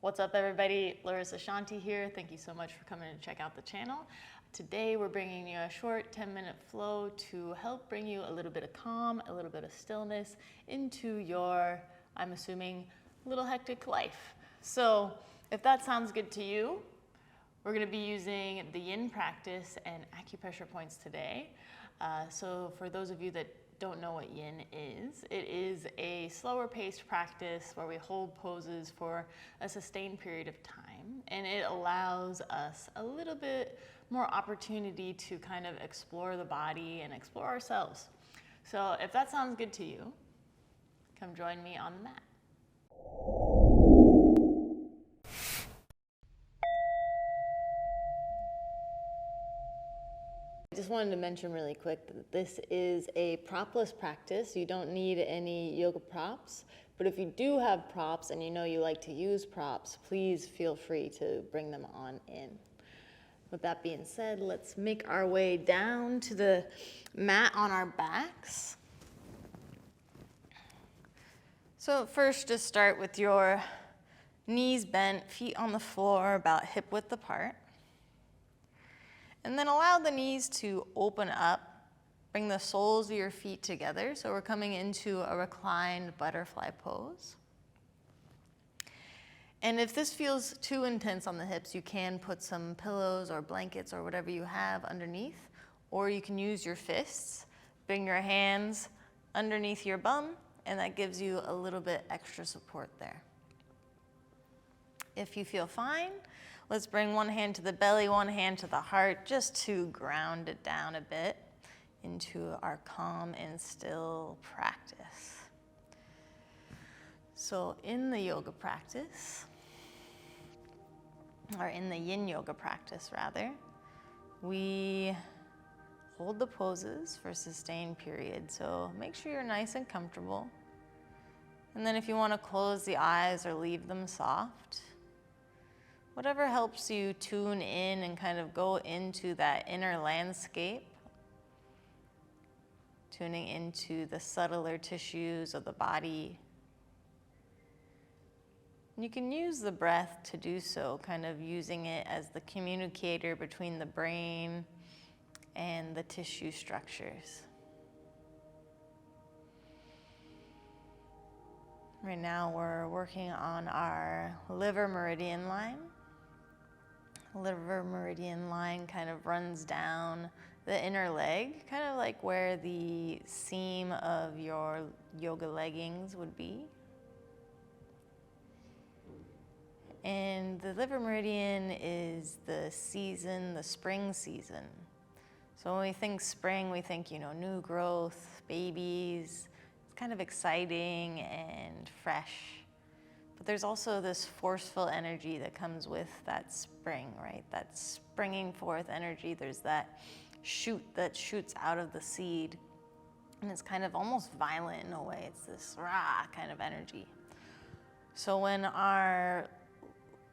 What's up everybody, Larissa Shanti here. Thank you so much for coming to check out the channel. Today we're bringing you a short 10-minute flow to help bring you a little bit of calm, a little bit of stillness into your, I'm assuming, little hectic life. So if that sounds good to you, we're going to be using the yin practice and acupressure points today. So for those of you that don't know what yin is, it is a slower paced practice where we hold poses for a sustained period of time, and it allows us a little bit more opportunity to kind of explore the body and explore ourselves. So if that sounds good to you, come join me on the mat. I just wanted to mention really quick that this is a propless practice. You don't need any yoga props, but if you do have props and you know you like to use props, please feel free to bring them on in. With that being said, let's make our way down to the mat on our backs. So first, just start with your knees bent, feet on the floor, about hip width apart. And then allow the knees to open up, bring the soles of your feet together. So we're coming into a reclined butterfly pose. And if this feels too intense on the hips, you can put some pillows or blankets or whatever you have underneath, or you can use your fists. Bring your hands underneath your bum, and that gives you a little bit extra support there. If you feel fine, let's bring one hand to the belly, one hand to the heart, just to ground it down a bit into our calm and still practice. So in the yoga practice, or in the yin yoga practice rather, we hold the poses for a sustained period. So make sure you're nice and comfortable. And then if you want to close the eyes or leave them soft, whatever helps you tune in and kind of go into that inner landscape, tuning into the subtler tissues of the body. You can use the breath to do so, kind of using it as the communicator between the brain and the tissue structures. Right now we're working on our liver meridian line. Liver meridian line kind of runs down the inner leg, kind of like where the seam of your yoga leggings would be. And the liver meridian is the season, the spring season. So when we think spring, we think, new growth, babies. It's kind of exciting and fresh. But there's also this forceful energy that comes with that spring, right? That springing forth energy. There's that shoot that shoots out of the seed. And it's kind of almost violent in a way. It's this rah kind of energy. So when our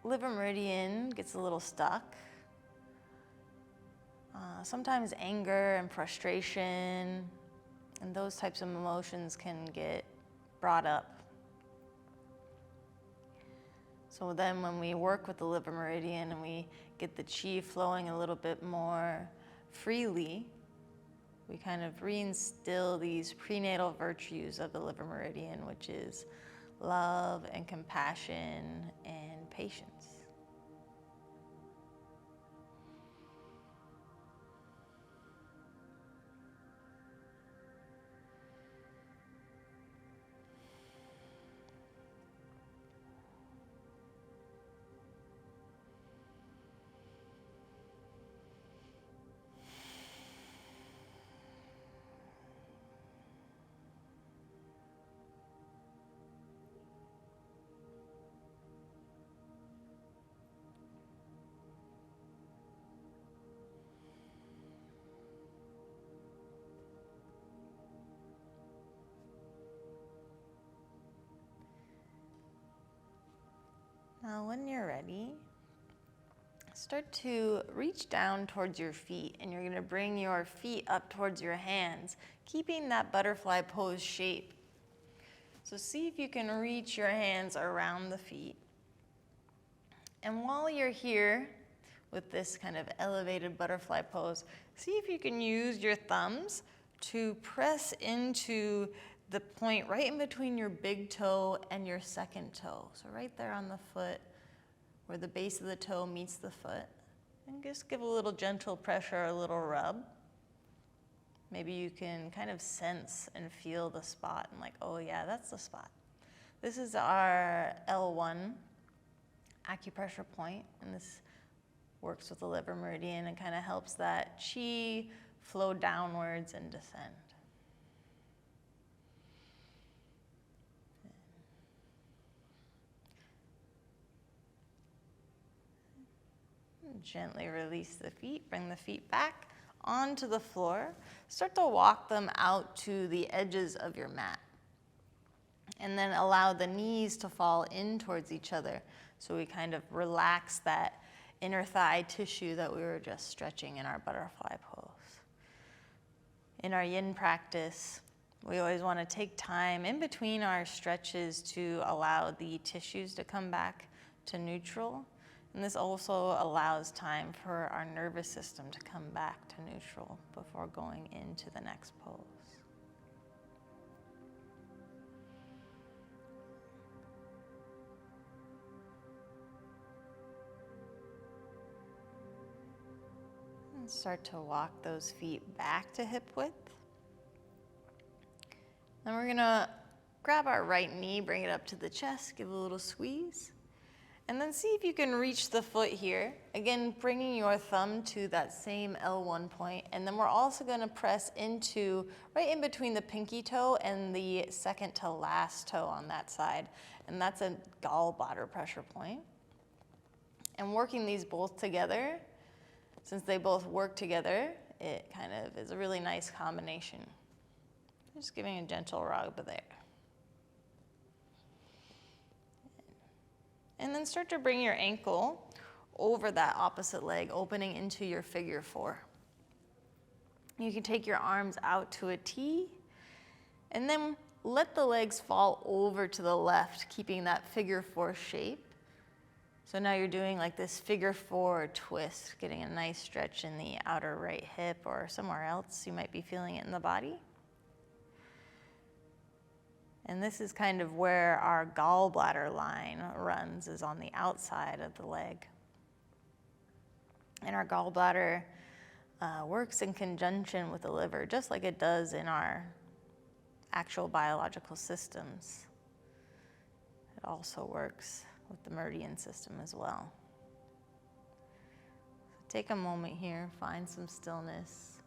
liver meridian gets a little stuck, sometimes anger and frustration and those types of emotions can get brought up. So then when we work with the liver meridian and we get the chi flowing a little bit more freely, we kind of reinstill these prenatal virtues of the liver meridian, which is love and compassion and patience. Now, when you're ready, start to reach down towards your feet, and you're going to bring your feet up towards your hands, keeping that butterfly pose shape. So see if you can reach your hands around the feet. And while you're here with this kind of elevated butterfly pose, see if you can use your thumbs to press into the point right in between your big toe and your second toe. So right there on the foot, where the base of the toe meets the foot. And just give a little gentle pressure, a little rub. Maybe you can kind of sense and feel the spot and like, oh yeah, that's the spot. This is our L1 acupressure point, and this works with the liver meridian and kind of helps that chi flow downwards and descend. Gently release the feet, bring the feet back onto the floor. Start to walk them out to the edges of your mat. And then allow the knees to fall in towards each other. So we kind of relax that inner thigh tissue that we were just stretching in our butterfly pose. In our yin practice, we always want to take time in between our stretches to allow the tissues to come back to neutral. And this also allows time for our nervous system to come back to neutral before going into the next pose. And start to walk those feet back to hip width. Then we're gonna grab our right knee, bring it up to the chest, give a little squeeze. And then see if you can reach the foot here. Again, bringing your thumb to that same L1 point. And then we're also gonna press into right in between the pinky toe and the second to last toe on that side. And that's a gallbladder pressure point. And working these both together, since they both work together, it kind of is a really nice combination. Just giving a gentle rub there. And then start to bring your ankle over that opposite leg, opening into your figure four. You can take your arms out to a T, and then let the legs fall over to the left, keeping that figure four shape. So now you're doing like this figure four twist, getting a nice stretch in the outer right hip or somewhere else. You might be feeling it in the body. And this is kind of where our gallbladder line runs, is on the outside of the leg. And our gallbladder works in conjunction with the liver, just like it does in our actual biological systems. It also works with the meridian system as well. So take a moment here, find some stillness,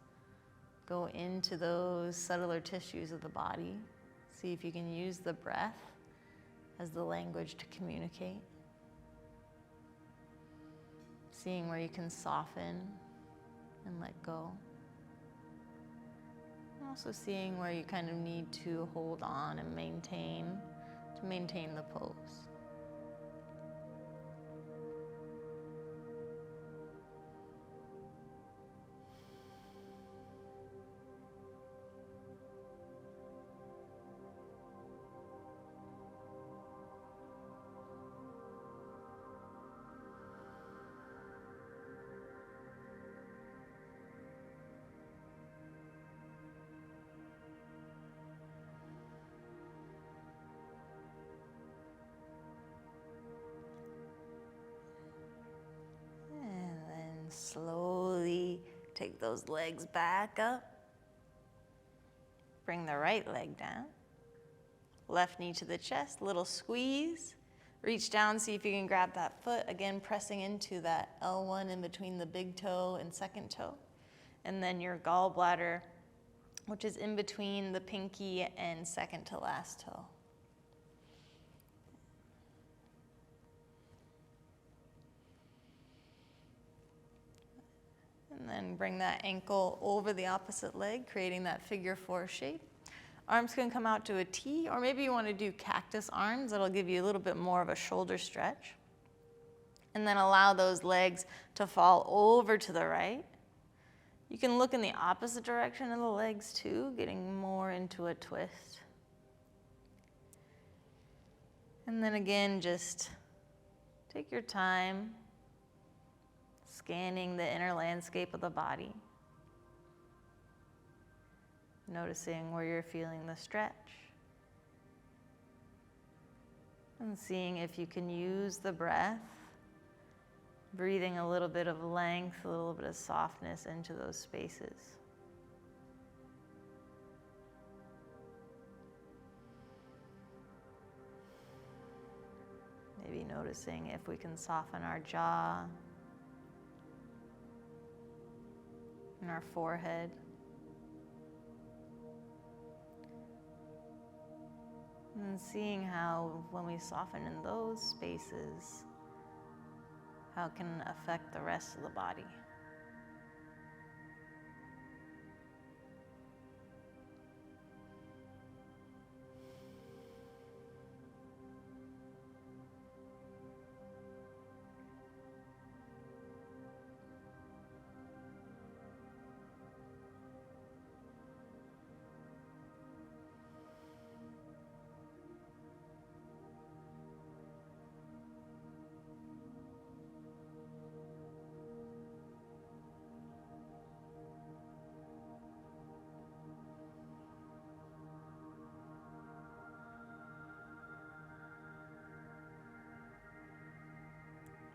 go into those subtler tissues of the body. See if you can use the breath as the language to communicate. Seeing where you can soften and let go. And also seeing where you kind of need to hold on and maintain the pose. Slowly take those legs back up. Bring the right leg down. Left knee to the chest, little squeeze. Reach down, see if you can grab that foot. Again, pressing into that L1 in between the big toe and second toe. And then your gallbladder, which is in between the pinky and second to last toe. And then bring that ankle over the opposite leg, creating that figure four shape. Arms can come out to a T, or maybe you want to do cactus arms. That'll give you a little bit more of a shoulder stretch. And then allow those legs to fall over to the right. You can look in the opposite direction of the legs too, getting more into a twist. And then again, just Take your time scanning the inner landscape of the body, noticing where you're feeling the stretch, and seeing if you can use the breath, breathing a little bit of length, a little bit of softness into those spaces. Maybe noticing if we can soften our jaw and our forehead. And seeing how, when we soften in those spaces, how it can affect the rest of the body.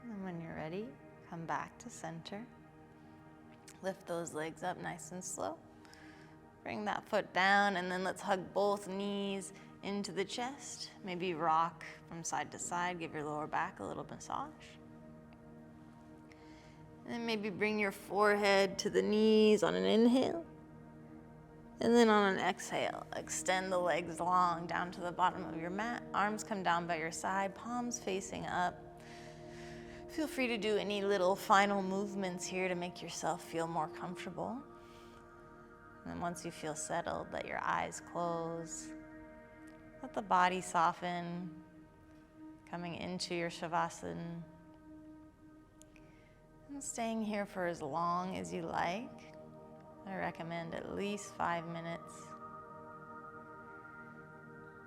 And when you're ready, come back to center. Lift those legs up nice and slow. Bring that foot down, and then let's hug both knees into the chest. Maybe rock from side to side. Give your lower back a little massage. And then maybe bring your forehead to the knees on an inhale. And then on an exhale, extend the legs long down to the bottom of your mat. Arms come down by your side, palms facing up. Feel free to do any little final movements here to make yourself feel more comfortable. And then once you feel settled, let your eyes close. Let the body soften, coming into your Shavasana. And staying here for as long as you like. I recommend at least 5 minutes.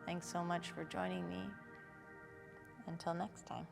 Thanks so much for joining me. Until next time.